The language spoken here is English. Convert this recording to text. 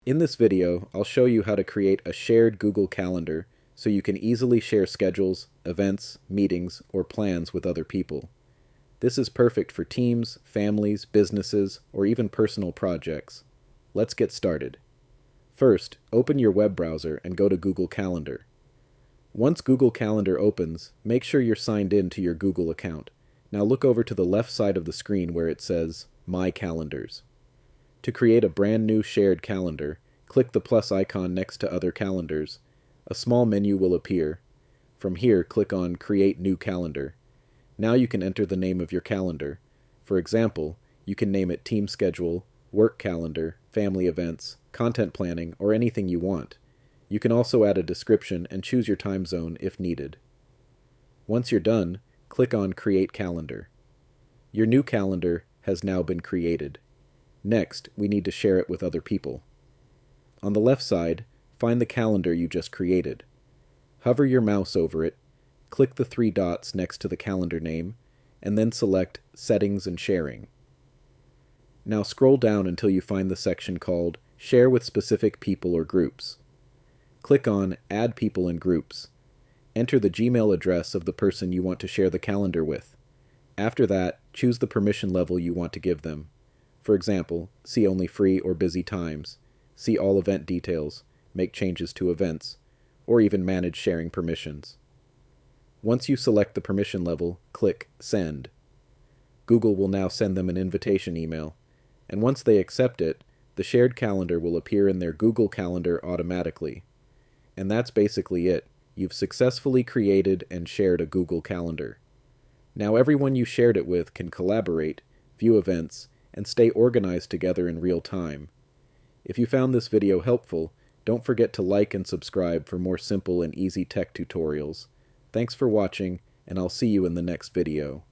In this video, I'll show you how to create a shared Google Calendar so you can easily share schedules, events, meetings, or plans with other people. This is perfect for teams, families, businesses, or even personal projects. Let's get started. First, open your web browser and go to Google Calendar. Once Google Calendar opens, make sure you're signed in to your Google account. Now look over to the left side of the screen where it says My Calendars. To create a brand new shared calendar, click the plus icon next to Other Calendars. A small menu will appear. From here, click on Create New Calendar. Now you can enter the name of your calendar. For example, you can name it Team Schedule, Work Calendar, Family Events, Content Planning, or anything you want. You can also add a description and choose your time zone if needed. Once you're done, click on Create Calendar. Your new calendar has now been created. Next, we need to share it with other people. On the left side, find the calendar you just created. Hover your mouse over it, click the three dots next to the calendar name, and then select Settings and Sharing. Now scroll down until you find the section called Share with Specific People or Groups. Click on Add People and Groups. Enter the Gmail address of the person you want to share the calendar with. After that, choose the permission level you want to give them. For example, see only free or busy times, see all event details, make changes to events, or even manage sharing permissions. Once you select the permission level, click Send. Google will now send them an invitation email, and once they accept it, the shared calendar will appear in their Google Calendar automatically. And that's basically it. You've successfully created and shared a Google Calendar. Now everyone you shared it with can collaborate, view events, and stay organized together in real time. If you found this video helpful, don't forget to like and subscribe for more simple and easy tech tutorials. Thanks for watching, and I'll see you in the next video.